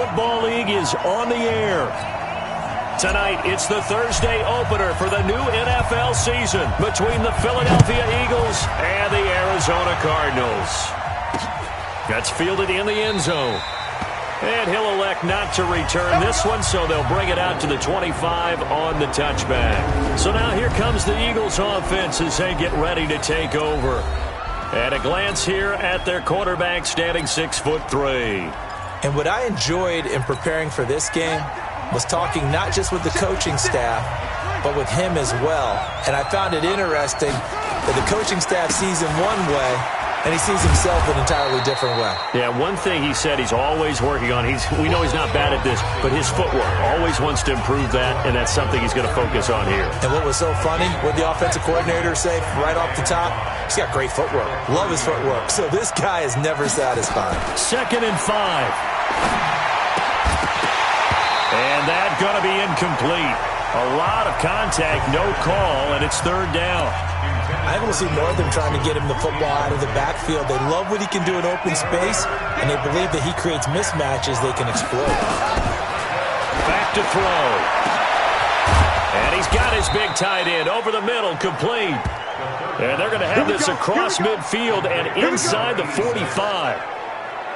Football League is on the air. Tonight, it's the Thursday opener for the new NFL season between the Philadelphia Eagles and the Arizona Cardinals. That's fielded in the end zone. And he'll elect not to return this one, so they'll bring it out to the 25 on the touchback. So now here comes the Eagles offense as they get ready to take over. At a glance here at their quarterback, standing 6'3". And what I enjoyed in preparing for this game was talking not just with the coaching staff, but with him as well. And I found it interesting that the coaching staff sees him one way, and he sees himself an entirely different way. Yeah, one thing he said he's always working on, we know he's not bad at this, but his footwork, always wants to improve that, and that's something he's going to focus on here. And what was so funny, what the offensive coordinator say right off the top, he's got great footwork. Love his footwork. So this guy is never satisfied. 2nd and 5. And that's going to be incomplete. A lot of contact, no call, and it's 3rd down. I want to see more of them trying to get him the football out of the backfield. They love what he can do in open space, and they believe that he creates mismatches they can exploit. Back to throw. And he's got his big tight end over the middle, complete. And they're going to have this across midfield and inside the 45.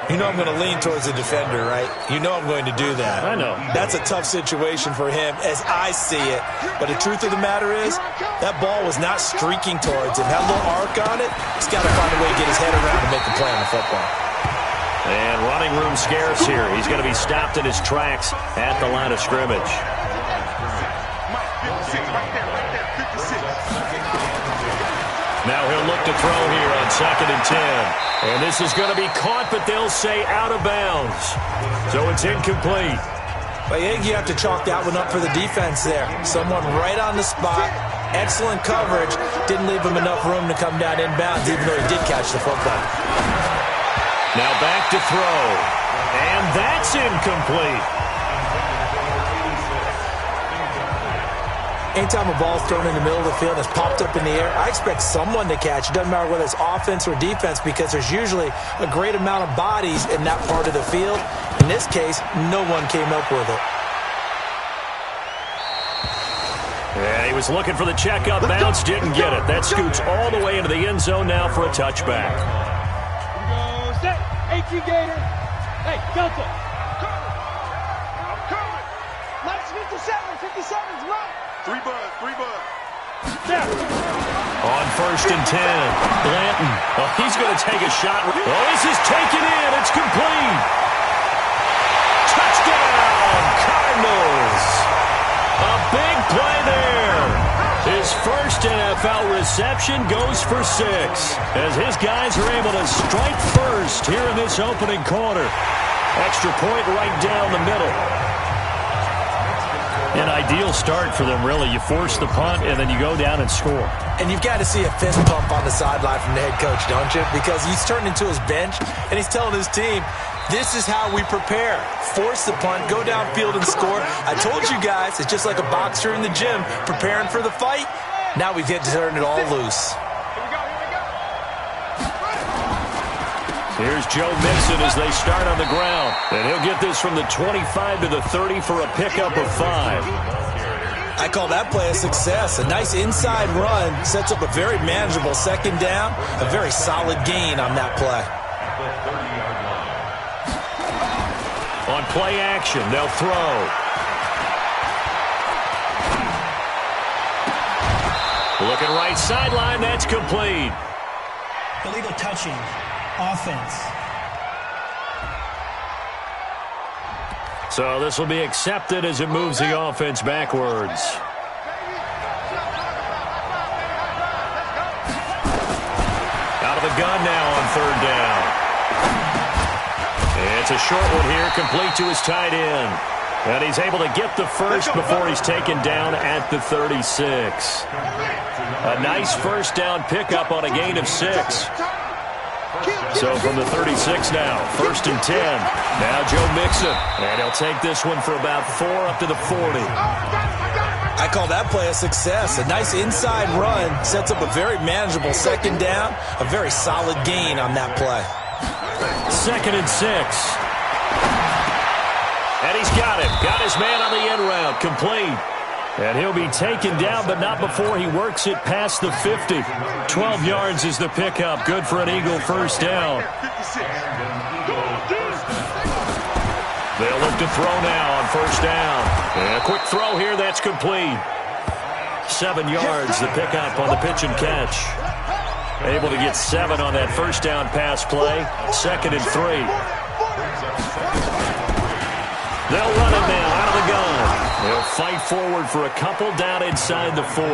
You know I'm going to lean towards the defender, right? You know I'm going to do that. I know. That's a tough situation for him as I see it. But the truth of the matter is, that ball was not streaking towards him. Had a little arc on it. He's got to find a way to get his head around and make the play on the football. And running room scarce here. He's going to be stopped in his tracks at the line of scrimmage. Now he'll look to throw here on 2nd and 10. And this is going to be caught, but they'll say out of bounds. So it's incomplete. But I think you have to chalk that one up for the defense there. Someone right on the spot. Excellent coverage. Didn't leave him enough room to come down inbounds, even though he did catch the football. Now back to throw. And that's incomplete. Anytime a ball's thrown in the middle of the field and it's popped up in the air, I expect someone to catch. It doesn't matter whether it's offense or defense, because there's usually a great amount of bodies in that part of the field. In this case, no one came up with it. Yeah, he was looking for the check-up bounce, didn't get it. That scoots all the way into the end zone now for a touchback. Here we go, set, AT Gator. Hey, Delta. I'm coming. Nice 57's right. 3 bud. Yeah. On 1st and 10, Blanton. Oh, he's going to take a shot. Oh, this is taken in. It's complete. Touchdown, Cardinals. A big play there. His first NFL reception goes for 6, as his guys are able to strike first here in this opening quarter. Extra point right down the middle. An ideal start for them, really. You force the punt, and then you go down and score. And you've got to see a fist pump on the sideline from the head coach, don't you? Because he's turned into his bench, and he's telling his team, this is how we prepare. Force the punt, go downfield and score. I told you guys, it's just like a boxer in the gym preparing for the fight. Now we get to turn it all loose. Here's Joe Mixon as they start on the ground. And he'll get this from the 25 to the 30 for a pickup of 5. I call that play a success. A nice inside run sets up a very manageable 2nd down. A very solid gain on that play. On play action, they'll throw. Looking right sideline, that's complete. Illegal touching. Offense. So this will be accepted as it moves the offense backwards. Out of the gun now on 3rd down. It's a short one here, complete to his tight end. And he's able to get the first before he's taken down at the 36. A nice first down pickup on a gain of 6. So from the 36 now, 1st and 10. Now Joe Mixon. And he'll take this one for about 4 up to the 40. I call that play a success. A nice inside run sets up a very manageable 2nd down. A very solid gain on that play. 2nd and 6. his man on the in route, complete. And he'll be taken down, but not before he works it past the 50. 12 yards is the pickup. Good for an Eagle first down. They'll look to throw now on first down. And a quick throw here, that's complete. 7 yards, the pickup on the pitch and catch. Able to get 7 on that first down pass play. 2nd and 3. They'll run it now out of the gun. They'll fight forward for a couple down inside the 40.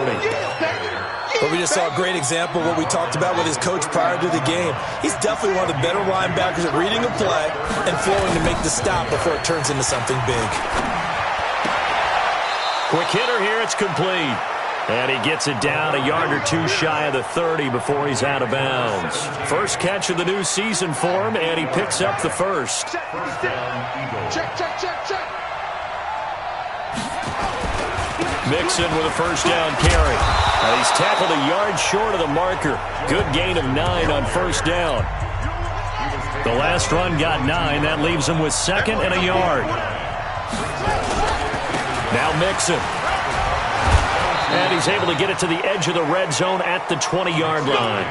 But we just saw a great example of what we talked about with his coach prior to the game. He's definitely one of the better linebackers at reading a play and flowing to make the stop before it turns into something big. Quick hitter here, it's complete. And he gets it down a yard or 2 shy of the 30 before he's out of bounds. First catch of the new season for him, and he picks up the first. Check. Mixon with a first down carry. And he's tackled a yard short of the marker. Good gain of 9 on first down. The last run got 9. That leaves him with 2nd and a yard. Now Mixon. And he's able to get it to the edge of the red zone at the 20-yard line.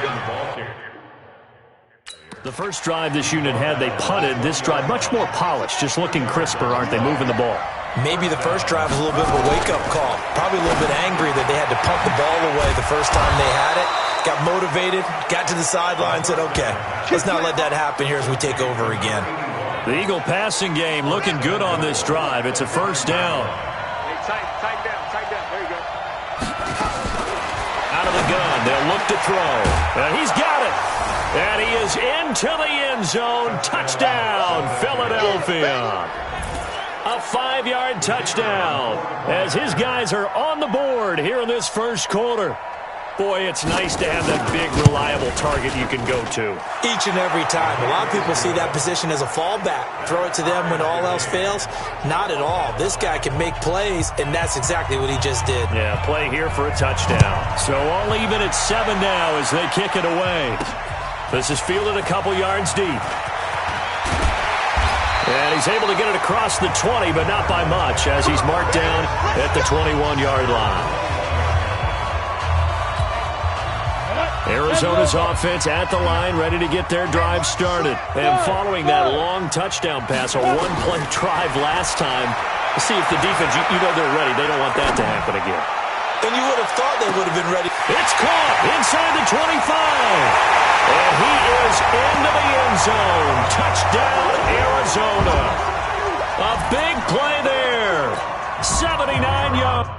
The first drive this unit had, they punted. This drive, much more polished, just looking crisper, aren't they, moving the ball? Maybe the first drive was a little bit of a wake-up call. Probably a little bit angry that they had to punt the ball away the first time they had it. Got motivated, got to the sideline, said, okay, let's not let that happen here as we take over again. The Eagle passing game looking good on this drive. It's a first down. Hey, tight down. There you go. Out of the gun, they'll look to throw. And he's got it. And he is into the end zone. Touchdown, Philadelphia. A 5-yard touchdown as his guys are on the board here in this first quarter. Boy, it's nice to have that big, reliable target you can go to. Each and every time. A lot of people see that position as a fallback. Throw it to them when all else fails. Not at all. This guy can make plays, and that's exactly what he just did. Yeah, play here for a touchdown. So all even at 7 now as they kick it away. This is fielded a couple yards deep. And he's able to get it across the 20, but not by much, as he's marked down at the 21-yard line. Arizona's offense at the line, ready to get their drive started. And following that long touchdown pass, a one-play drive last time, see if the defense, you know they're ready. They don't want that to happen again. And you would have thought they would have been ready. It's caught inside the 25. And he is into the end zone. Touchdown, Arizona. A big play there. 79 yards.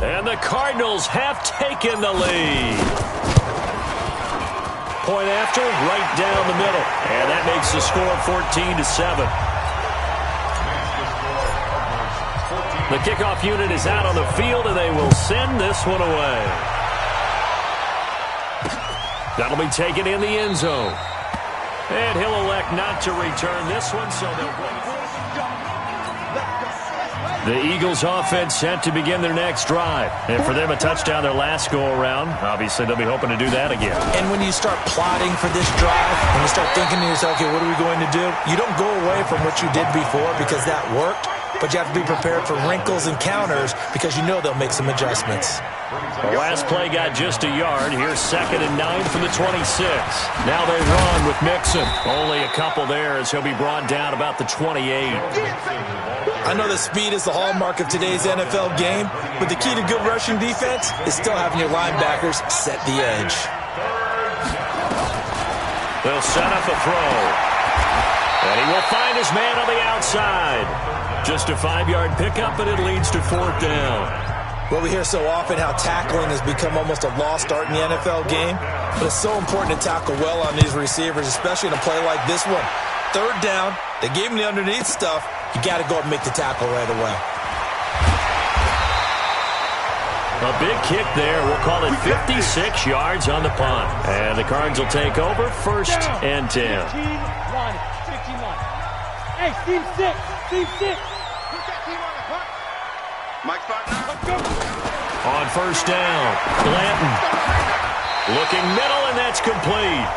And the Cardinals have taken the lead. Point after, right down the middle. And that makes the score 14-7. The kickoff unit is out on the field, and they will send this one away. That'll be taken in the end zone. And he'll elect not to return this one, so they'll bring it. The Eagles offense set to begin their next drive. And for them, a touchdown their last go-around. Obviously, they'll be hoping to do that again. And when you start plotting for this drive, when you start thinking to yourself, okay, what are we going to do? You don't go away from what you did before because that worked. But you have to be prepared for wrinkles and counters because you know they'll make some adjustments. The last play got just a yard. Here's 2nd and 9 from the 26. Now they run with Mixon. Only a couple there as he'll be brought down about the 28. I know that speed is the hallmark of today's NFL game, but the key to good rushing defense is still having your linebackers set the edge. They'll set up a throw. And he will find his man on the outside. Just a 5-yard pickup, but it leads to 4th down. Well, we hear so often how tackling has become almost a lost art in the NFL game, but it's so important to tackle well on these receivers, especially in a play like this one. 3rd down, they gave him the underneath stuff. You got to go and make the tackle right away. A big kick there. We'll call it 56 yards on the punt. And the Cards will take over 1st and 10. 15-1. Hey, Steve 6. Steve 6. Put that team on the punt. On first down, Blanton looking middle, and that's complete.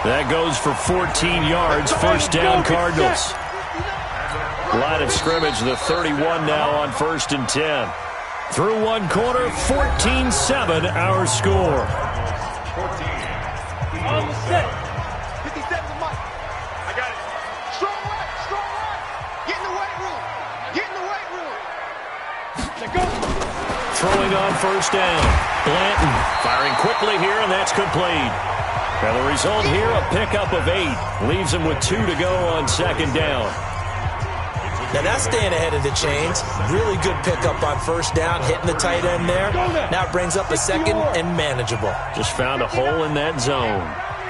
That goes for 14 yards. First down, Cardinals. Line of scrimmage, the 31 now on 1st and 10. Through one quarter, 14-7 our score. On the set. 57's a mic. I got it. Strong right, strong right. Get in the weight room. Get in the weight room. Let's go. Throwing on first down. Blanton firing quickly here, and that's complete. And the result here, a pickup of 8. Leaves him with 2 to go on 2nd down. Now that's staying ahead of the chains. Really good pickup on first down, hitting the tight end there. Now it brings up a 2nd and manageable. Just found a hole in that zone.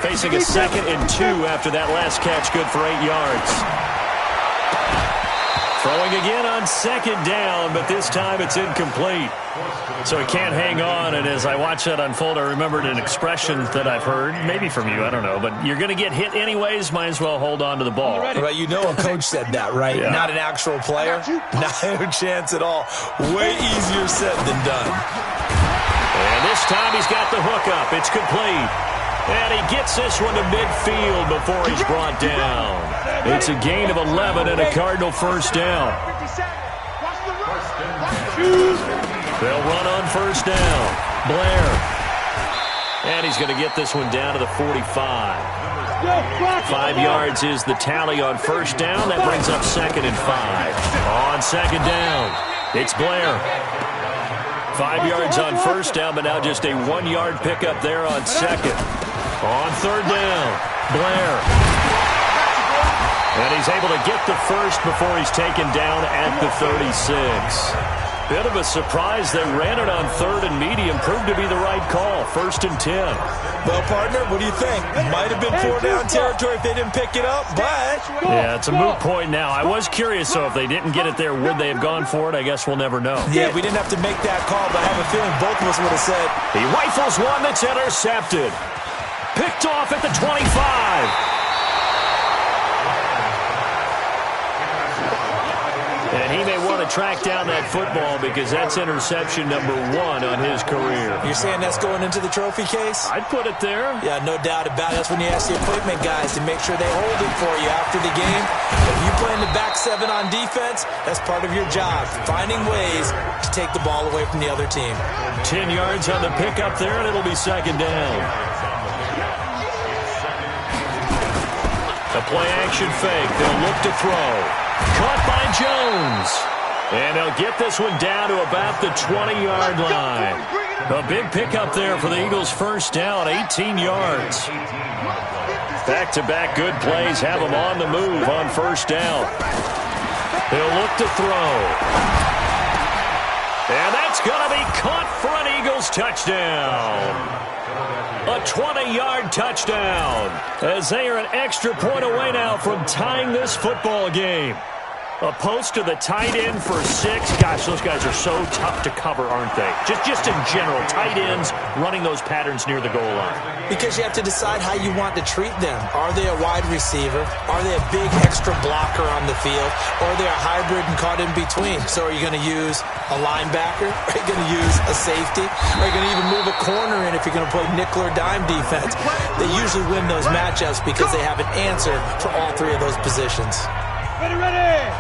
Facing a 2nd and 2 after that last catch, good for 8 yards. Throwing again on 2nd down, but this time it's incomplete. So he can't hang on, and as I watch that unfold, I remembered an expression that I've heard, maybe from you, I don't know, but you're going to get hit anyways, might as well hold on to the ball. Well, you know a coach said that, right? Yeah. Not an actual player. Not a chance at all. Way easier said than done. And this time he's got the hook up. It's complete. And he gets this one to midfield before he's brought down. It's a gain of 11 and a Cardinal first down. They'll run on first down. Blair. And he's going to get this one down to the 45. 5 yards is the tally on first down. That brings up 2nd and 5. On 2nd down, it's Blair. 5 yards on first down, but now just a 1-yard pickup there on 2nd. On 3rd down, Blair. And he's able to get the first before he's taken down at the 36. Bit of a surprise. They ran it on 3rd and medium. Proved to be the right call. 1st and 10. Well, partner, what do you think? Might have been 4-down territory if they didn't pick it up, but... Yeah, it's a moot point now. I was curious, so if they didn't get it there, would they have gone for it? I guess we'll never know. Yeah, we didn't have to make that call, but I have a feeling both of us would have said... He rifles one that's intercepted. Picked off at the 25. And he may want to track down that football because that's interception number 1 on his career. You're saying that's going into the trophy case? I'd put it there. Yeah, no doubt about it. That's when you ask the equipment guys to make sure they hold it for you after the game. If you play in the back 7 on defense, that's part of your job, finding ways to take the ball away from the other team. 10 yards on the pickup there, and it'll be 2nd down. A play-action fake. They'll look to throw. Caught by Jones. And they'll get this one down to about the 20-yard line. A big pickup there for the Eagles' first down, 18 yards. Back-to-back good plays have them on the move on first down. They'll look to throw. And that's going to be caught for an Eagles touchdown. A 20-yard touchdown as they are an extra point away now from tying this football game. A post to the tight end for 6. Gosh, those guys are so tough to cover, aren't they? Just in general, tight ends running those patterns near the goal line. Because you have to decide how you want to treat them. Are they a wide receiver? Are they a big extra blocker on the field? Or are they a hybrid and caught in between? So are you going to use a linebacker? Are you going to use a safety? Are you going to even move a corner in if you're going to play nickel or dime defense? They usually win those matchups because they have an answer for all 3 of those positions.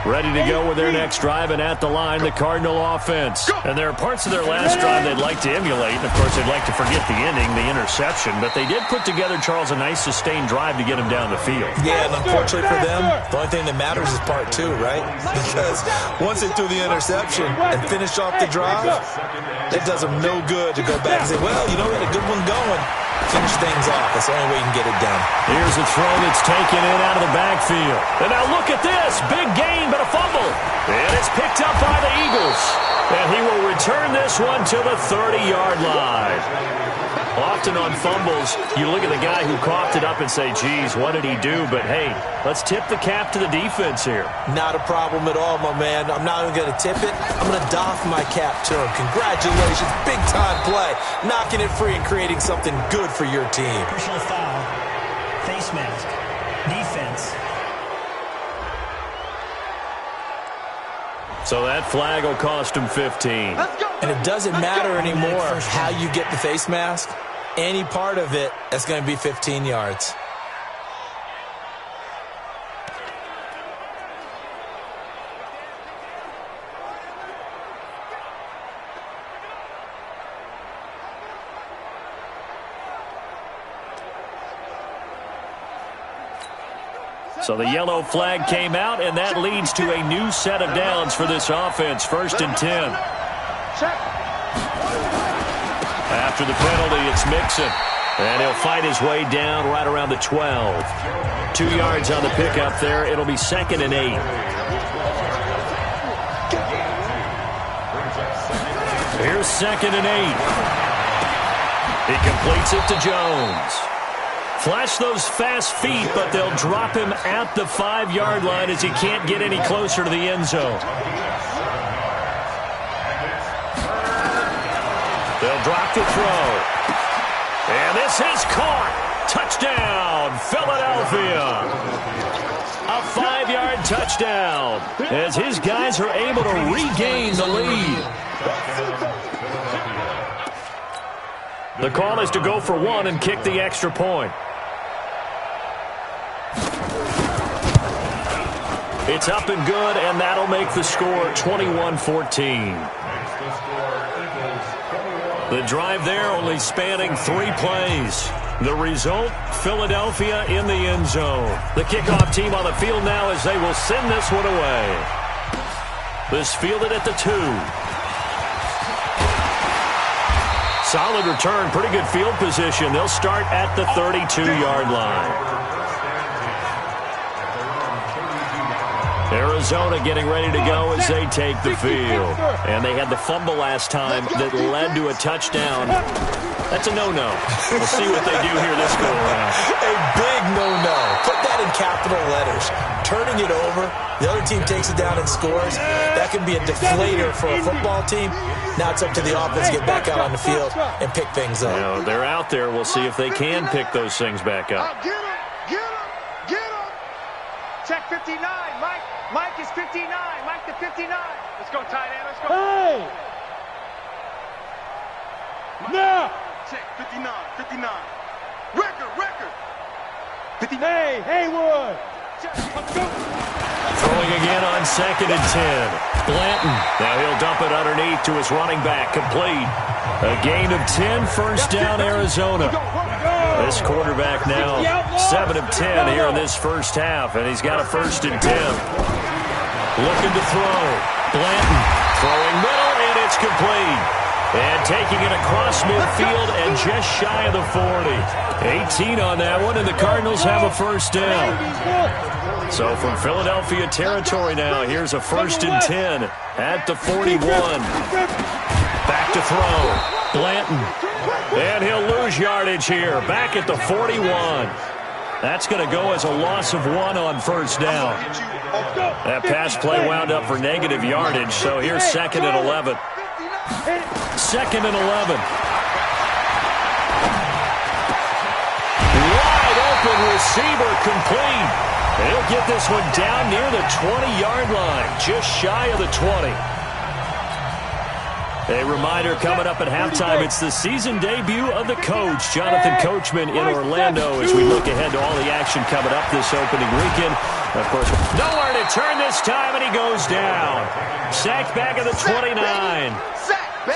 Ready to go with their next drive, and at the line, the Cardinal offense. And there are parts of their last drive they'd like to emulate, and of course they'd like to forget the ending, the interception, but they did put together, Charles, a nice sustained drive to get him down the field. Yeah, and unfortunately for them, the only thing that matters is part 2, right? Because once they threw the interception and finished off the drive, it does them no good to go back and say, well, you know, we had a good one going. Finish things off. That's the only way you can get it done. Here's a throw that's taken in out of the backfield. And now look at this. Big gain, but a fumble. And it's picked up by the Eagles. And he will return this one to the 30-yard line. Often on fumbles, you look at the guy who coughed it up and say, geez, what did he do? But, hey, let's tip the cap to the defense here. Not a problem at all, my man. I'm not even going to tip it. I'm going to doff my cap to him. Congratulations. Big-time play. Knocking it free and creating something good for your team. Personal foul. Face mask. Defense. So that flag will cost him 15. And it doesn't matter anymore how you get the face mask. Any part of it, that's going to be 15 yards. So the yellow flag came out, and that leads to a new set of downs for this offense. 1st and 10. After the penalty, it's Mixon. And he'll fight his way down right around the 12. 2 yards on the pickup there. It'll be 2nd and 8. Here's 2nd and 8. He completes it to Jones. Flash those fast feet, but they'll drop him at the 5-yard line as he can't get any closer to the end zone. They'll drop the throw. And this is caught. Touchdown, Philadelphia. A 5-yard touchdown as his guys are able to regain the lead. The call is to go for 1 and kick the extra point. It's up and good, and that'll make the score 21-14. The drive there only spanning 3 plays. The result, Philadelphia in the end zone. The kickoff team on the field now as they will send this one away. This fielded at the 2. Solid return, pretty good field position. They'll start at the 32-yard line. Arizona getting ready to go as they take the field. And they had the fumble last time that led to a touchdown. That's a no-no. We'll see what they do here this go-around. A big no-no. Put that in capital letters. Turning it over, the other team takes it down and scores. That can be a deflator for a football team. Now it's up to the offense to get back out on the field and pick things up. You know, they're out there. We'll see if they can pick those things back up. Get him, get him, get him. Check 59, Mike. Mike is 59. Mike the 59. Let's go, tight end. Let's go. Hey! Now! Check 59, 59. Record. 59. Hey, Haywood. Check. Let's go. Throwing again on 2nd and 10. Blanton. Now he'll dump it underneath to his running back. Complete. A gain of 10, 1st down, Arizona. This quarterback now 7 of 10 here in this first half, and he's got a 1st and 10. Looking to throw. Blanton throwing middle, and it's complete. And taking it across midfield and just shy of the 40. 18 on that one, and the Cardinals have a 1st down. So from Philadelphia territory now, here's a 1st and 10 at the 41. Back to throw. Blanton. And he'll lose yardage here. Back at the 41. That's going to go as a loss of 1 on 1st down. That pass play wound up for negative yardage, so here's 2nd and 11. 2nd and 11. Wide open receiver complete. And he'll get this one down near the 20-yard line, just shy of the 20. A reminder coming up at halftime, it's the season debut of the coach, Jonathan Coachman, in Orlando, as we look ahead to all the action coming up this opening weekend. Of course, nowhere to turn this time, and he goes down. Sacked back at the 29.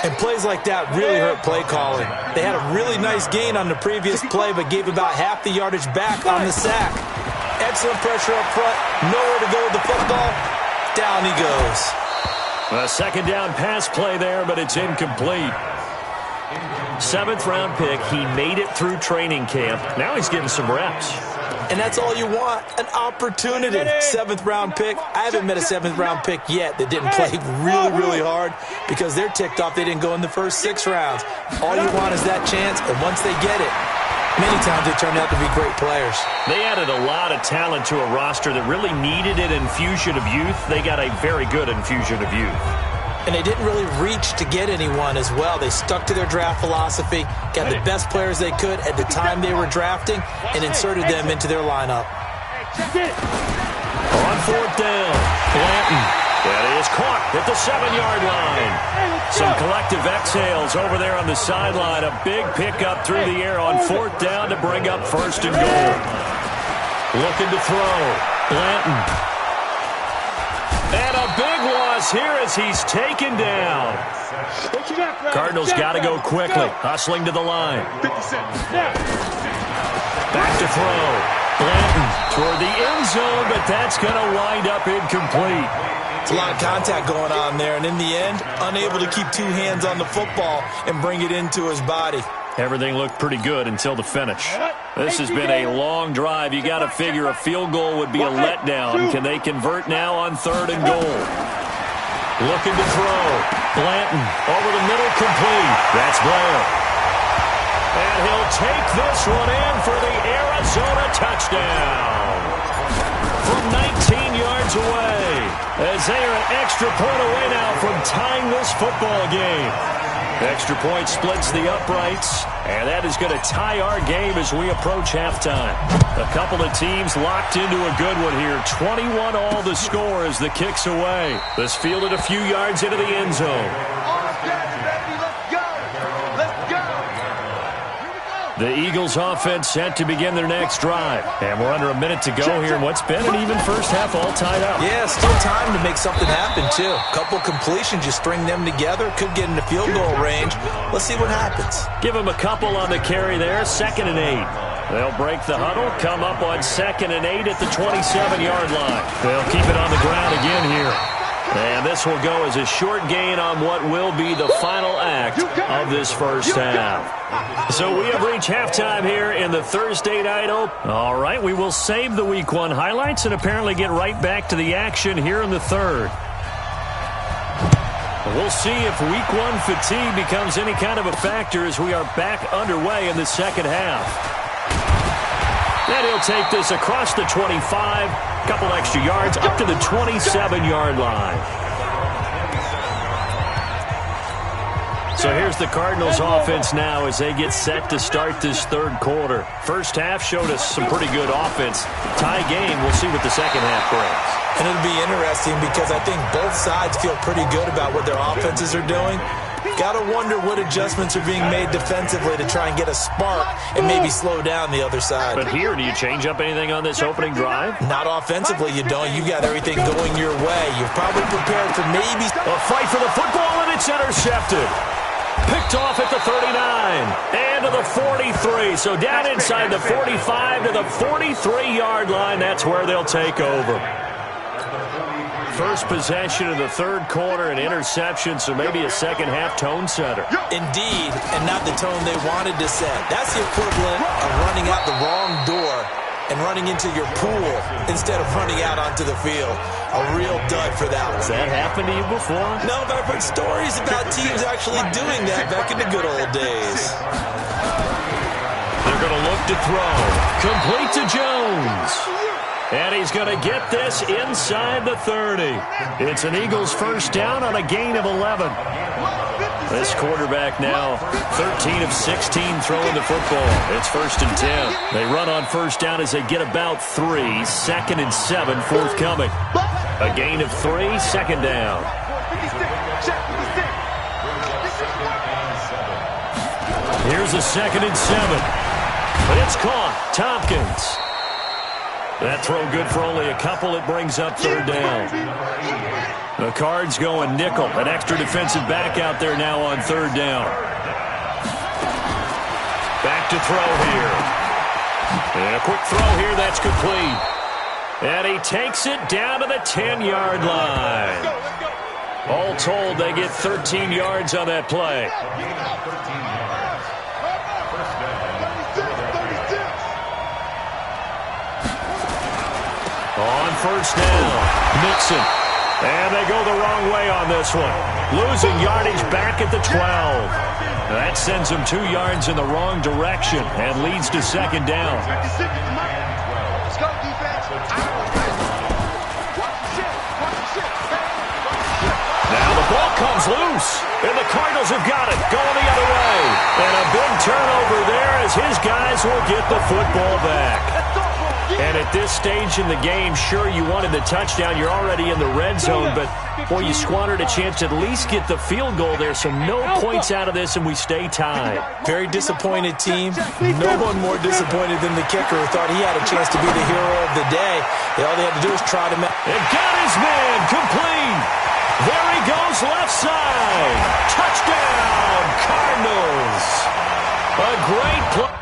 And plays like that really hurt play calling. They had a really nice gain on the previous play, but gave about half the yardage back on the sack. Excellent pressure up front. Nowhere to go with the football. Down he goes. A 2nd down pass play there, but it's incomplete. 7th-round pick. He made it through training camp. Now he's getting some reps. And that's all you want, an opportunity. 7th-round pick. I haven't met a 7th-round pick yet that didn't play really, really hard because they're ticked off they didn't go in the first 6 rounds. All you want is that chance, and once they get it, many times they turn out to be great players. They added a lot of talent to a roster that really needed an infusion of youth. They got a very good infusion of youth. And they didn't really reach to get anyone as well. They stuck to their draft philosophy, got the best players they could at the time they were drafting, and inserted them into their lineup. On 4th down, Blanton And he is caught at the 7-yard line. Some collective exhales over there on the sideline. A big pickup through the air on 4th down to bring up 1st and goal. Looking to throw. Blanton. And a big loss here as he's taken down. Cardinals got to go quickly. Hustling to the line. Back to throw. Blanton toward the end zone, but that's going to wind up incomplete. It's a lot of contact going on there, and in the end, unable to keep 2 hands on the football and bring it into his body. Everything looked pretty good until the finish. This has been a long drive. You got to figure a field goal would be a letdown. Can they convert now on 3rd and goal? Looking to throw. Blanton over the middle, complete. That's Blair. And he'll take this one in for the Arizona touchdown. From 19 yards away, as they are an extra point away now from tying this football game. Extra point splits the uprights, and that is going to tie our game as we approach halftime. A couple of teams locked into a good one here. 21 all the score as the kick's away. This fielded a few yards into the end zone. The Eagles offense set to begin their next drive. And we're under a minute to go here in what's been an even first half all tied up. Yeah, still time to make something happen, too. A couple completions, you string them together, could get into field goal range. Let's see what happens. Give them a couple on the carry there, 2nd and 8. They'll break the huddle, come up on 2nd and 8 at the 27-yard line. They'll keep it on the ground again here. And this will go as a short gain on what will be the final act of this first half. So we have reached halftime here in the Thursday night open. All right, we will save the Week 1 highlights and apparently get right back to the action here in the 3rd. We'll see if Week 1 fatigue becomes any kind of a factor as we are back underway in the 2nd half. And he'll take this across the 25, couple extra yards, up to the 27-yard line. So here's the Cardinals offense now as they get set to start this 3rd quarter. First half showed us some pretty good offense. Tie game, we'll see what the second half brings. And it'll be interesting because I think both sides feel pretty good about what their offenses are doing. Got to wonder what adjustments are being made defensively to try and get a spark and maybe slow down the other side. But here, do you change up anything on this opening drive? Not offensively, you don't. You've got everything going your way. You've probably prepared for maybe a fight for the football, and it's intercepted. Picked off at the 39 and to the 43. So down inside the 45 to the 43-yard line. That's where they'll take over. First possession of the 3rd quarter, an interception, so maybe a second half tone setter. Indeed, and not the tone they wanted to set. That's the equivalent of running out the wrong door and running into your pool instead of running out onto the field. A real dud for that one. Has that happened to you before? No, but I've heard stories about teams actually doing that back in the good old days. They're going to look to throw. Complete to Jones. And he's going to get this inside the 30. It's an Eagles first down on a gain of 11. This quarterback now 13 of 16 throwing the football. It's 1st and 10. They run on first down as they get about 3. 2nd and 7 forthcoming. A gain of 3, 2nd down. Here's a 2nd and 7. But it's caught. Tompkins. That throw good for only a couple. It brings up 3rd down. The Cards going nickel. An extra defensive back out there now on 3rd down. Back to throw here. And a quick throw here. That's complete. And he takes it down to the 10-yard line. All told, they get 13 yards on that play. On first down, Mixon. And they go the wrong way on this one. Losing yardage back at the 12. That sends them 2 yards in the wrong direction and leads to 2nd down. Let's go, defense. Now the ball comes loose, and the Cardinals have got it, going the other way. And a big turnover there as his guys will get the football back. And at this stage in the game, sure, you wanted the touchdown. You're already in the red zone, but, boy, you squandered a chance to at least get the field goal there, so no points out of this, and we stay tied. Very disappointed team. No one more disappointed than the kicker who thought he had a chance to be the hero of the day. All they had to do was try to... And got his man complete. There he goes left side. Touchdown, Cardinals. A great play.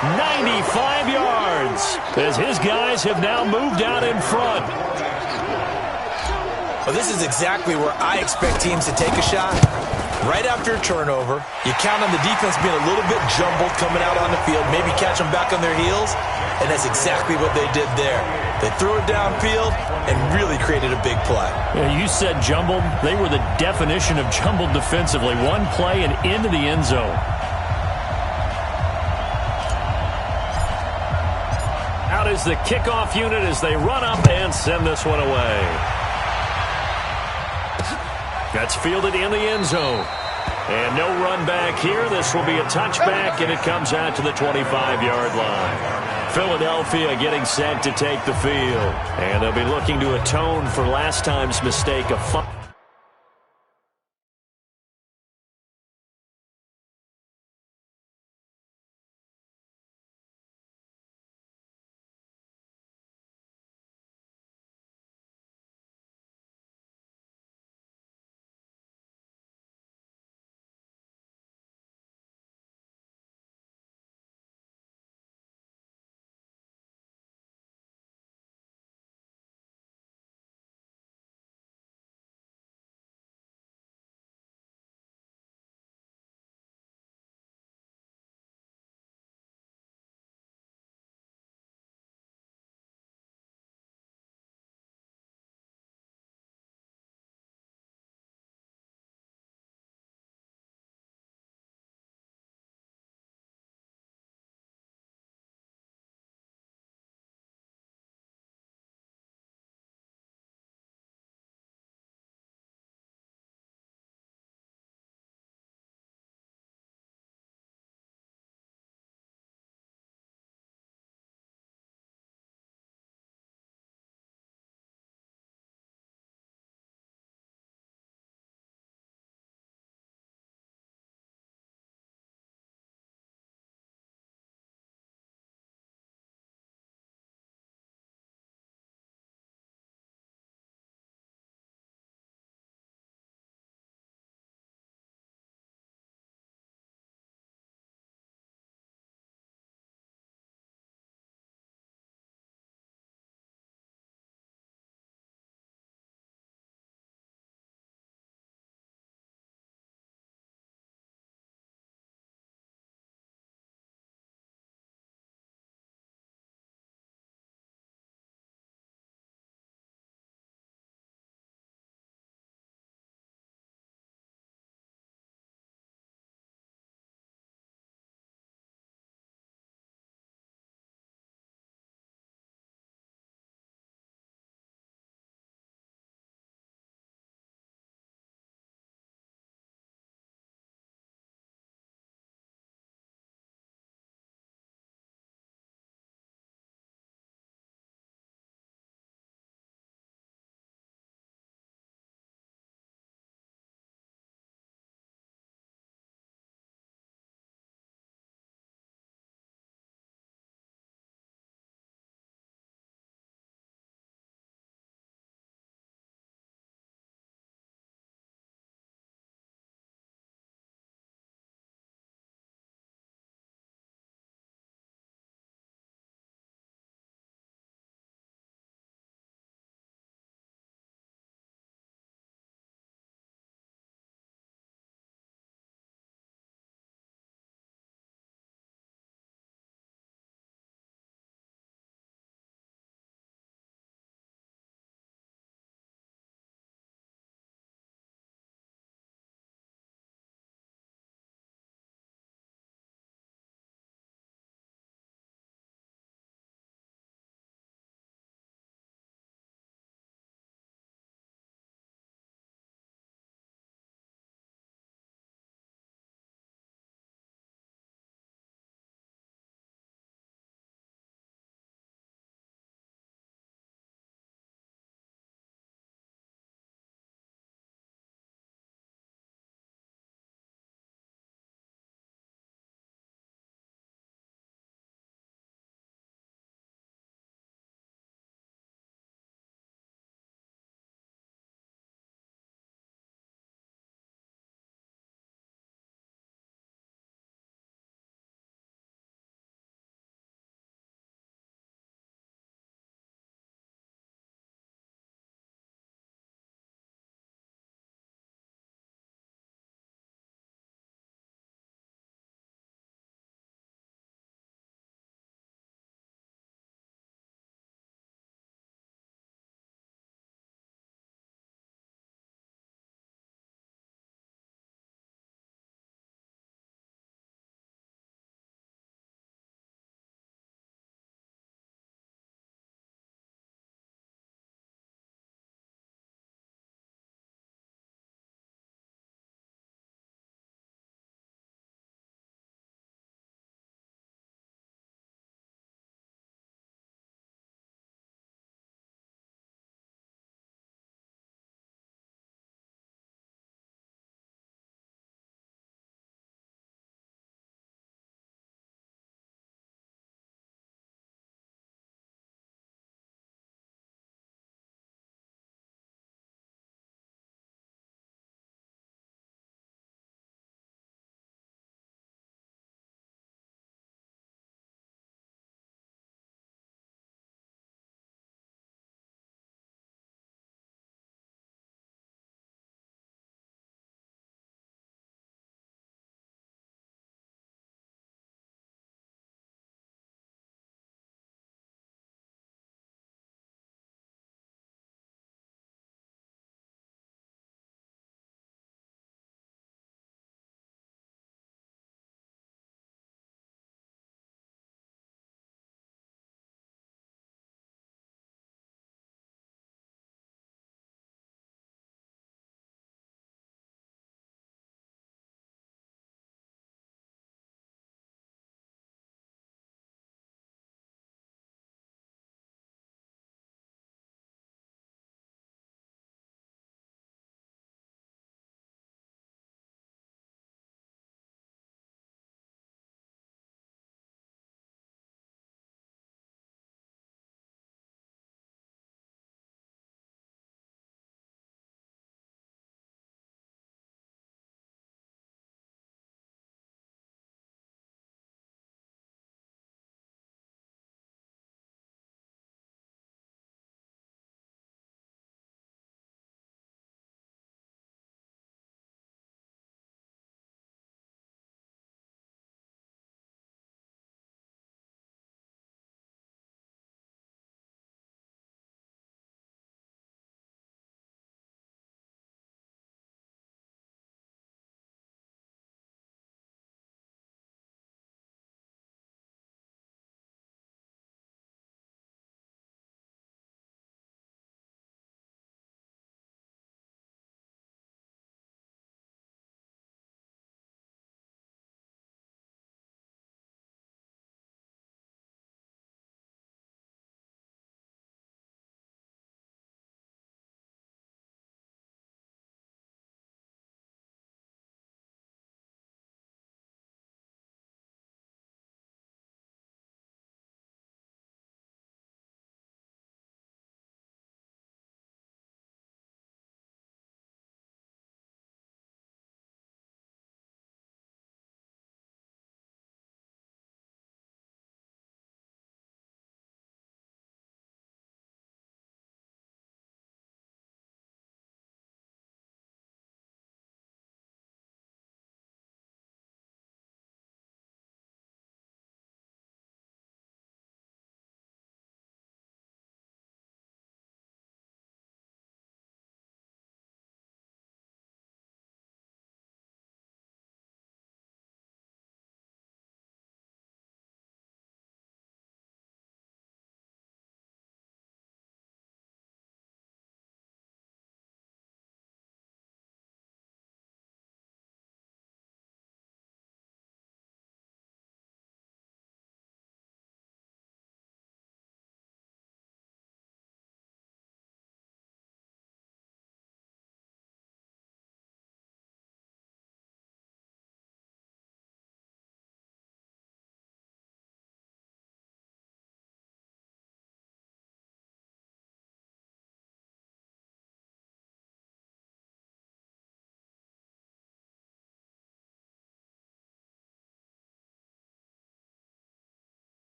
95 yards as his guys have now moved out in front. Well, this is exactly where I expect teams to take a shot. Right after a turnover, you count on the defense being a little bit jumbled coming out on the field, maybe catch them back on their heels, and that's exactly what they did there. They threw it downfield and really created a big play. Yeah, you said jumbled. They were the definition of jumbled defensively. One play and into the end zone. Out is the kickoff unit as they run up and send this one away. That's fielded in the end zone. And no run back here. This will be a touchback, and it comes out to the 25-yard line. Philadelphia getting set to take the field. And they'll be looking to atone for last time's mistake of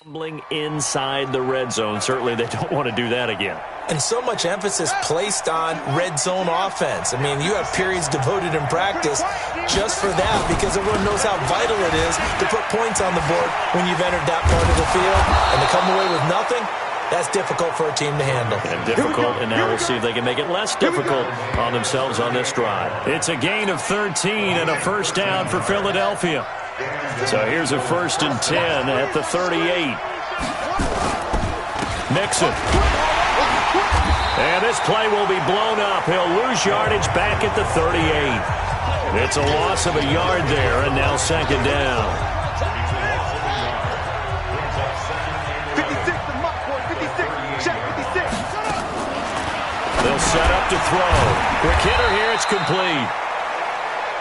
Inside the red zone. Certainly they don't want to do that again. And so much emphasis placed on red zone offense. I mean, you have periods devoted in practice just for that because everyone knows how vital it is to put points on the board when you've entered that part of the field. And to come away with nothing, that's difficult for a team to handle. And difficult, and now we'll see if they can make it less difficult on themselves on this drive. It's a gain of 13 and a first down for Philadelphia. So here's a 1st and 10 at the 38. Mixon. And this play will be blown up. He'll lose yardage back at the 38. It's a loss of a yard there, and now 2nd down. 56, the mark, boy. 56. Check 56. They'll set up to throw. Quick hitter here. It's complete.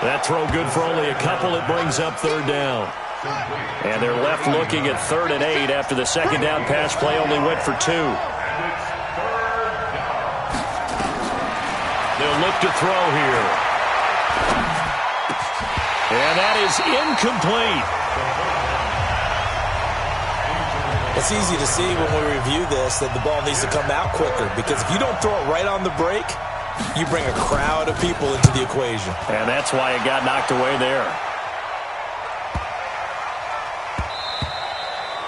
That throw good for only a couple. It brings up 3rd down. And they're left looking at 3rd and 8 after the 2nd down pass play only went for 2. They'll look to throw here. And that is incomplete. It's easy to see when we review this that the ball needs to come out quicker because if you don't throw it right on the break, you bring a crowd of people into the equation. And that's why it got knocked away there.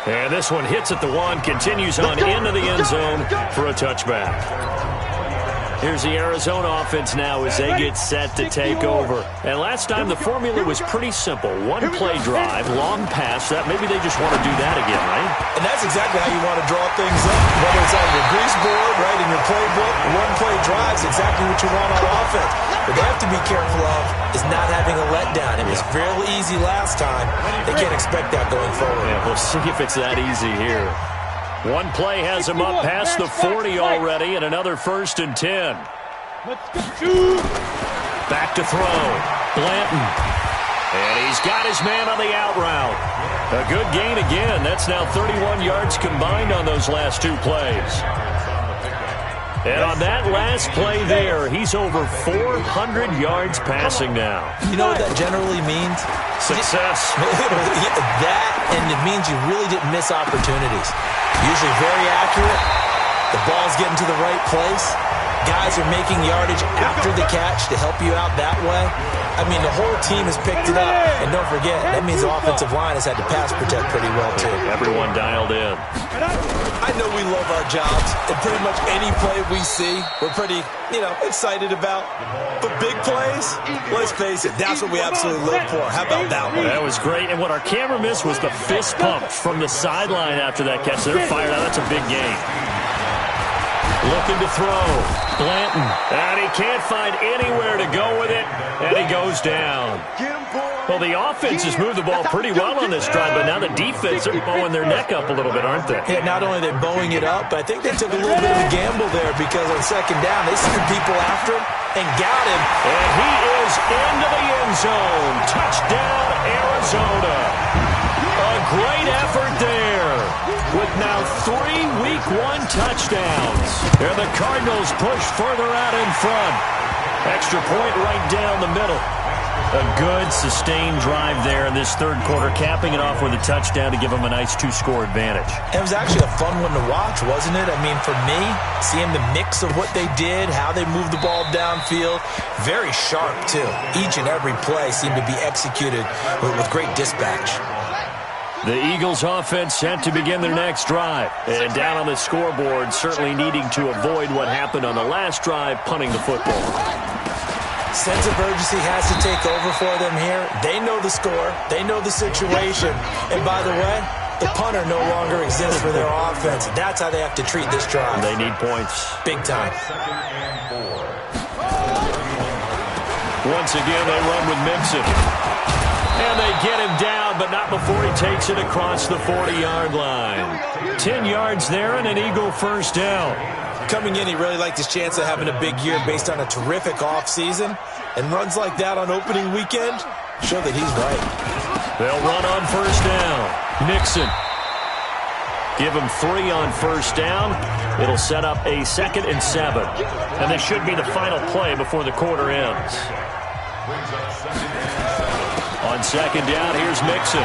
And this one hits at the 1, continues on into the end zone for a touchback. Here's the Arizona offense now as they get set to take over. And last time the formula was pretty simple. One play drive, long pass. That maybe they just want to do that again, right? And that's exactly how you want to draw things up. Whether it's on your grease board, right, in your playbook, one play drive is exactly what you want on offense. What they have to be careful of is not having a letdown. It was real easy last time. They can't expect that going forward. Yeah, we'll see if it's that easy here. One play has him up past the 40 already, and another 1st and 10. Back to throw. Blanton. And he's got his man on the out route. A good gain again. That's now 31 yards combined on those last 2 plays. And on that last play there, he's over 400 yards passing now. You know what that generally means? Success. That, and it means you really didn't miss opportunities. Usually very accurate. The ball's getting to the right place. Guys are making yardage after the catch to help you out that way. I mean, the whole team has picked it up. And don't forget, that means the offensive line has had to pass protect pretty well, too. Everyone dialed in. I know we love our jobs, and pretty much any play we see, we're pretty, excited about. But big plays, let's face it, that's what we absolutely live for. How about that one? That was great, and what our camera missed was the fist pump from the sideline after that catch. They're fired out. That's a big gain. Looking to throw. Blanton. And he can't find anywhere to go with it, and he goes down. Well, the offense has moved the ball pretty well on this drive, but now the defense are bowing their neck up a little bit, aren't they? Yeah, not only are they bowing it up, but I think they took a little bit of a gamble there because on 2nd down, they sent people after him and got him. And he is into the end zone. Touchdown, Arizona. A great effort there with now 3 Week 1 touchdowns. And the Cardinals push further out in front. Extra point right down the middle. A good, sustained drive there in this 3rd quarter, capping it off with a touchdown to give them a nice 2-score advantage. It was actually a fun one to watch, wasn't it? I mean, for me, seeing the mix of what they did, how they moved the ball downfield, very sharp, too. Each and every play seemed to be executed with great dispatch. The Eagles offense set to begin their next drive. And down on the scoreboard, certainly needing to avoid what happened on the last drive, punting the football. Sense of urgency has to take over for them here. They know the score. They know the situation. And by the way, the punter no longer exists for their offense. That's how they have to treat this drive. They need points. Big time. Once again, they run with Mixon. And they get him down, but not before he takes it across the 40-yard line. 10 yards there and an Eagle first down. Coming in, he really liked his chance of having a big year based on a terrific offseason. And runs like that on opening weekend show that he's right. They'll run on first down. Mixon. Give him 3 on first down. It'll set up a 2nd and 7. And this should be the final play before the quarter ends. On 2nd down, here's Mixon.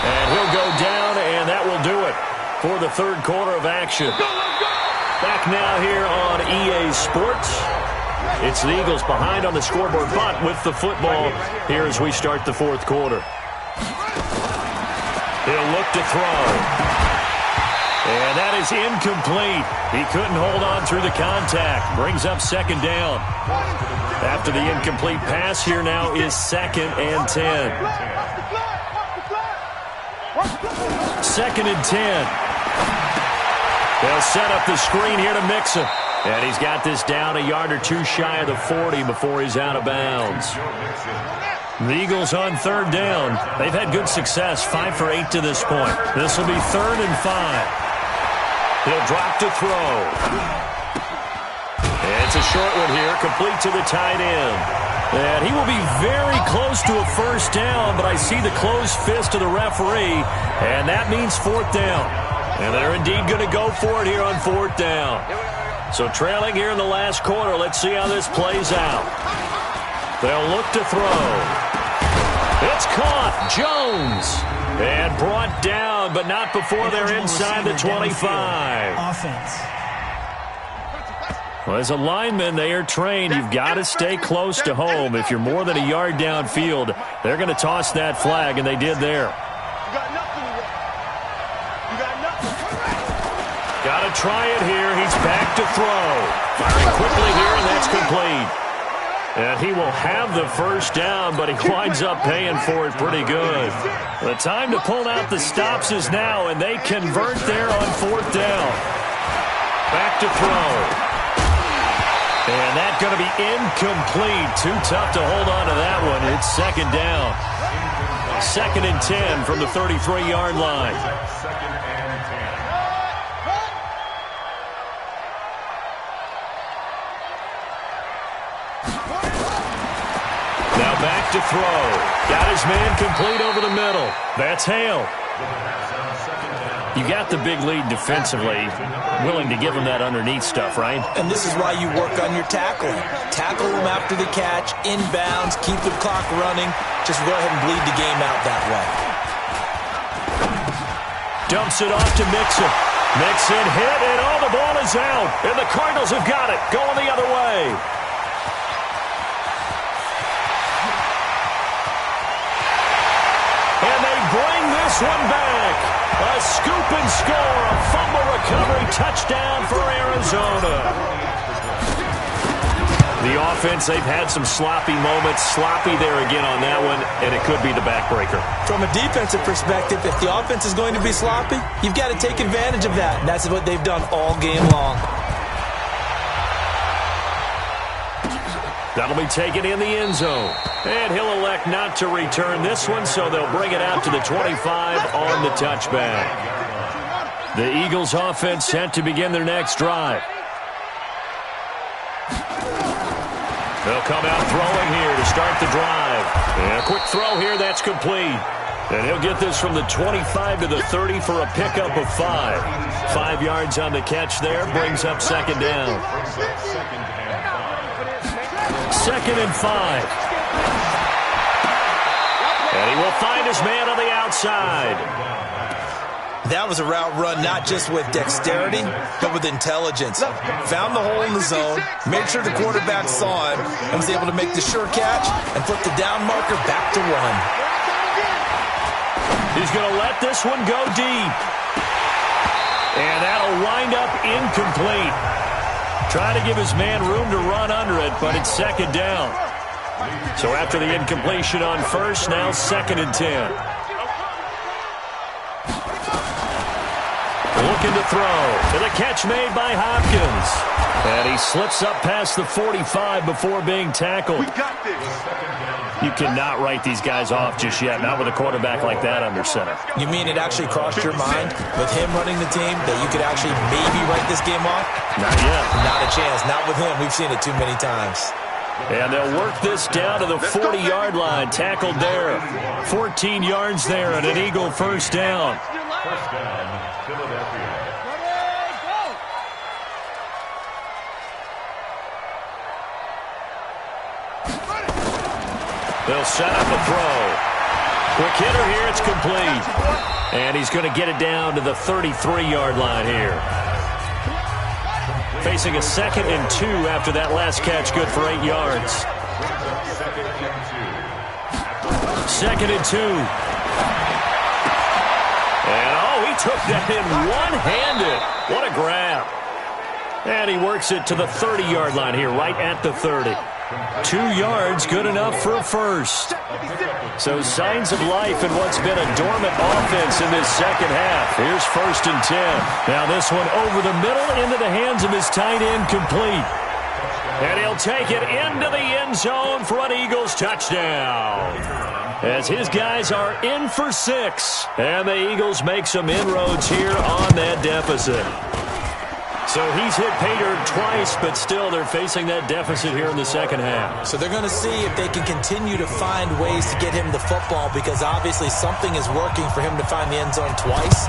And he'll go down, and for the third quarter of action. Back now here on EA Sports. It's the Eagles behind on the scoreboard, but with the football here as we start the fourth quarter. He'll look to throw. And that is incomplete. He couldn't hold on through the contact. Brings up second down. After the incomplete pass, here now is 2nd and 10. 2nd and 10. They'll set up the screen here to Mixon. And he's got this down a yard or two shy of the 40 before he's out of bounds. The Eagles on third down. They've had good success, 5 for 8 to this point. This will be 3rd and 5. He'll drop to throw. It's a short one here, complete to the tight end. And he will be very close to a first down, but I see the closed fist of the referee, and that means 4th down. And they're indeed going to go for it here on 4th down. So trailing here in the last quarter, let's see how this plays out. They'll look to throw. It's caught. Jones. And brought down, but not before they're inside the 25. Offense. Well, as a lineman, they are trained. You've got to stay close to home. If you're more than a yard downfield, they're going to toss that flag, and they did there. Got to try it here. He's back to throw. Firing quickly here, and that's complete. And he will have the first down, but he winds up paying for it pretty good. The time to pull out the stops is now, and they convert there on 4th down. Back to throw. And that's going to be incomplete. Too tough to hold on to that one. It's 2nd down. 2nd and 10 from the 33-yard line. Now back to throw. Got his man complete over the middle. That's Hale. You got the big lead defensively. Willing to give him that underneath stuff, right? And this is why you work on your tackling. Tackle him after the catch, inbounds, keep the clock running. Just go ahead and bleed the game out that way. Dumps it off to Mixon. Mixon hit, and oh, the ball is out. And the Cardinals have got it. Going the other way. And they bring this one back. A scoop and score, a fumble recovery touchdown for Arizona. The offense, they've had some sloppy moments. Sloppy there again on that one, and it could be the backbreaker. From a defensive perspective, if the offense is going to be sloppy, you've got to take advantage of that. And that's what they've done all game long. That'll be taken in the end zone. And he'll elect not to return this one, so they'll bring it out to the 25 on the touchback. The Eagles offense set to begin their next drive. They'll come out throwing here to start the drive. And a quick throw here, that's complete. And he'll get this from the 25 to the 30 for a pickup of 5. 5 yards on the catch there, brings up 2nd down. 2nd and 5. And he will find his man on the outside. That was a route run not just with dexterity, but with intelligence. Found the hole in the zone, made sure the quarterback saw him, and was able to make the sure catch and flip the down marker back to run. He's going to let this one go deep. And that'll wind up incomplete. Trying to give his man room to run under it, but it's 2nd down. So after the incompletion on first, now 2nd and 10. Looking to throw. To the catch made by Hopkins. And he slips up past the 45 before being tackled. You cannot write these guys off just yet, not with a quarterback like that under center. You mean it actually crossed your mind with him running the team that you could actually maybe write this game off? Not yet. Not a chance. Not with him. We've seen it too many times. And they'll work this down to the 40-yard line. Tackled there. 14 yards there and an Eagle first down. First down, Philadelphia. They'll set up a throw. Quick hitter here, it's complete. And he's going to get it down to the 33-yard line here. Facing a 2nd and 2 after that last catch, good for 8 yards. 2nd and 2. And, oh, he took that in one-handed. What a grab. And he works it to the 30-yard line here, right at the 30. 2 yards, good enough for a first. So signs of life in what's been a dormant offense in this second half. Here's 1st and 10. Now this one over the middle into the hands of his tight end, complete. And he'll take it into the end zone for an Eagles touchdown. As his guys are in for 6. And the Eagles make some inroads here on that deficit. So he's hit pay dirt twice, but still they're facing that deficit here in the second half. So they're going to see if they can continue to find ways to get him the football, because obviously something is working for him to find the end zone twice.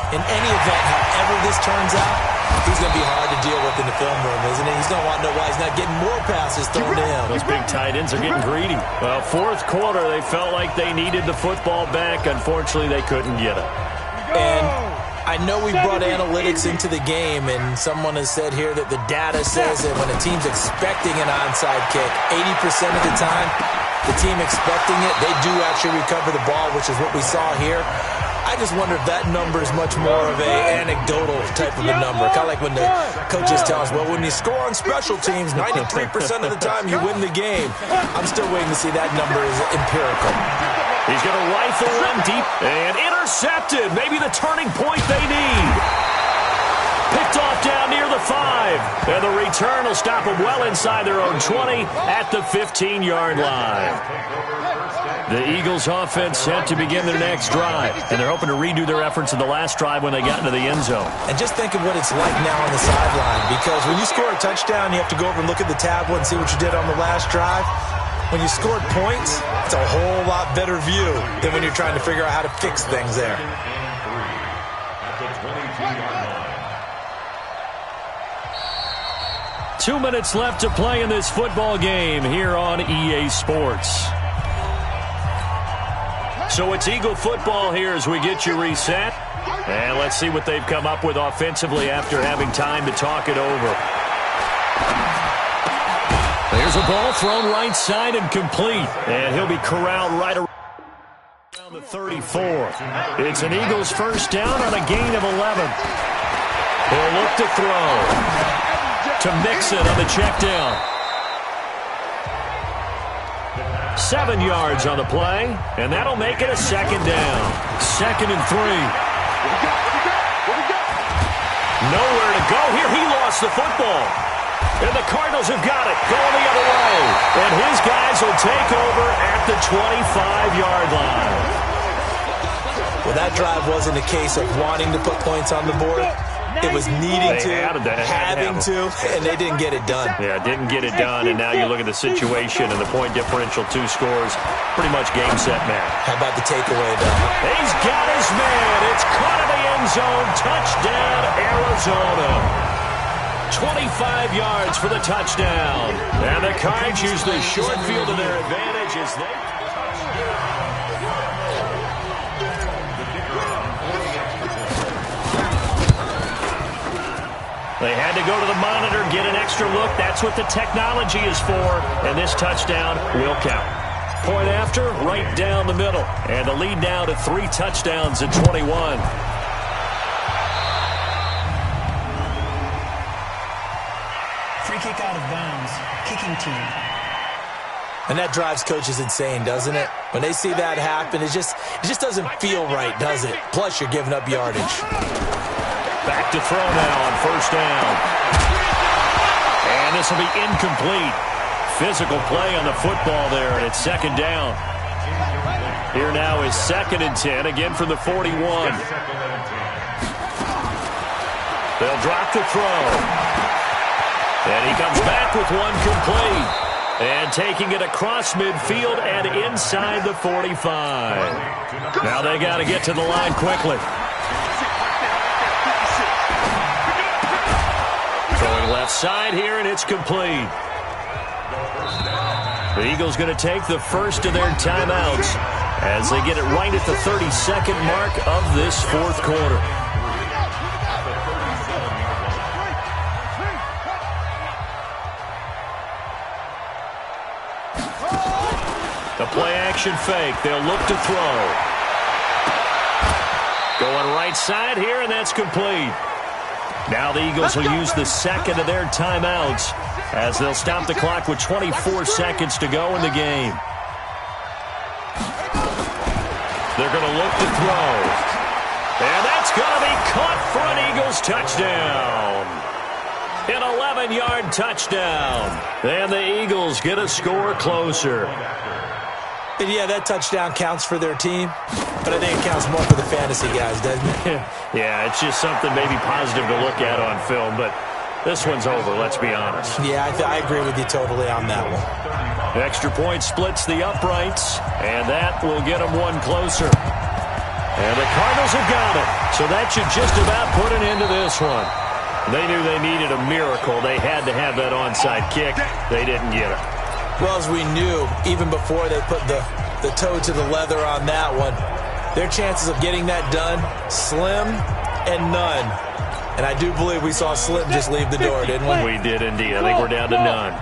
In any event, however this turns out, he's going to be hard to deal with in the film room, isn't he? He's going to want to know why he's not getting more passes thrown to him. Those big tight ends are getting greedy. Well, 4th quarter, they felt like they needed the football back. Unfortunately, they couldn't get it. And I know we brought analytics into the game, and someone has said here that the data says that when a team's expecting an onside kick, 80% of the time, the team expecting it, they do actually recover the ball, which is what we saw here. I just wonder if that number is much more of an anecdotal type of a number. Kind of like when the coaches tell us, well, when you score on special teams, 93% of the time you win the game. I'm still waiting to see that number is empirical. He's going to rifle one deep and intercepted. Maybe the turning point they need. Picked off down near the 5. And the return will stop them well inside their own 20 at the 15-yard line. The Eagles offense set to begin their next drive. And they're hoping to redo their efforts in the last drive when they got into the end zone. And just think of what it's like now on the sideline. Because when you score a touchdown, you have to go over and look at the tablet and see what you did on the last drive. When you scored points, it's a whole lot better view than when you're trying to figure out how to fix things there. Two minutes left to play in this football game here on EA Sports. So it's Eagle football here as we get you reset. And let's see what they've come up with offensively after having time to talk it over. There's a ball thrown right side and complete. And he'll be corralled right around the 34. It's an Eagles first down on a gain of 11. They'll look to throw. To Mixon on the check down. 7 yards on the play. And that'll make it a second down. 2nd and 3. Nowhere to go here. He lost the football. And the Cardinals have got it, going the other way. And his guys will take over at the 25-yard line. Well, that drive wasn't a case of wanting to put points on the board. It was needing to, having to, and they didn't get it done. Yeah, didn't get it done, and now you look at the situation and the point differential, 2 scores, pretty much game, set, match. How about the takeaway, though? He's got his man. It's caught in the end zone. Touchdown, Arizona. 25 yards for the touchdown. And the Cards use the short field to their advantage as they... They had to go to the monitor, get an extra look. That's what the technology is for. And this touchdown will count. Point after, right down the middle. And the lead now to 3 touchdowns at 21. Free kick out of bounds. Kicking team. And that drives coaches insane, doesn't it? When they see that happen, it just doesn't feel right, does it? Plus, you're giving up yardage. Back to throw now on first down. And this will be incomplete. Physical play on the football there, and it's second down. Here now is 2nd and 10, again from the 41. They'll drop the throw. And he comes back with one complete. And taking it across midfield and inside the 45. Now they got to get to the line quickly. Throwing left side here, and it's complete. The Eagles going to take the first of their timeouts as they get it right at the 32nd mark of this fourth quarter. The play-action fake. They'll look to throw. Going right side here, and that's complete. Now the Eagles will use the second of their timeouts as they'll stop the clock with 24 seconds to go in the game. They're going to look to throw. And that's going to be caught for an Eagles touchdown. An 11-yard touchdown. And the Eagles get a score closer. And yeah, that touchdown counts for their team, but I think it counts more for the fantasy guys, doesn't it? Yeah, it's just something maybe positive to look at on film, but this one's over, let's be honest. Yeah, I agree with you totally on that one. The extra point splits the uprights, and that will get them one closer. And the Cardinals have got it, so that should just about put an end to this one. They knew they needed a miracle. They had to have that onside kick. They didn't get it. Well, as we knew, even before they put the toe to the leather on that one, their chances of getting that done, slim and none. And I do believe we saw Slim just leave the door, didn't we? We did indeed. I think we're down to none.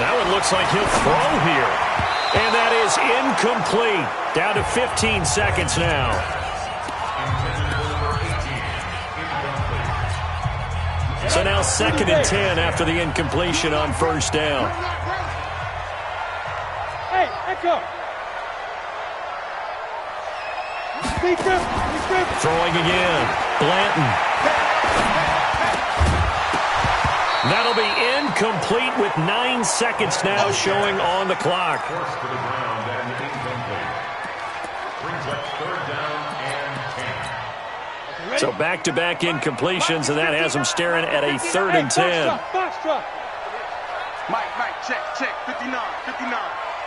That one looks like he'll throw here. And that is incomplete. Down to 15 seconds now. So now 2nd and 10 after the incompletion on first down. Hey, Echo. Throwing again. Blanton. That'll be incomplete with 9 seconds now showing on the clock. So back-to-back incompletions, and that has them staring at a 3rd and 10. Mike, check, 59.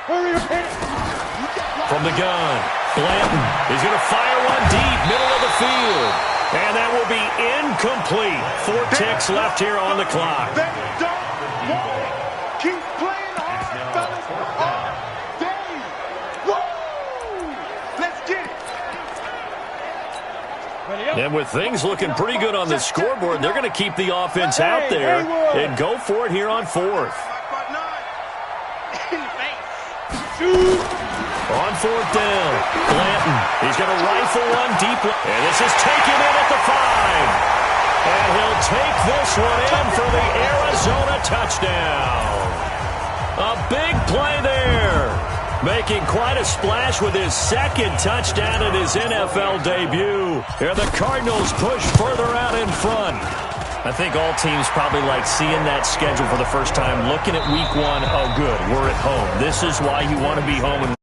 Hurry up, hit it. From the gun, Blanton is going to fire one deep, middle of the field. And that will be incomplete. 4 ticks left here on the clock. Keep playing hard, fellas, all day. Woo! Let's get it. And with things looking pretty good on the scoreboard, they're going to keep the offense out there and go for it here on 4th. On 4th down, Blanton, he's going to rifle one deep, and this is taken in at the 5. And he'll take this one in for the Arizona touchdown. A big play there, making quite a splash with his 2nd touchdown in his NFL debut. And the Cardinals push further out in front. I think all teams probably like seeing that schedule for the first time, looking at week 1. Oh, good, we're at home. This is why you want to be home.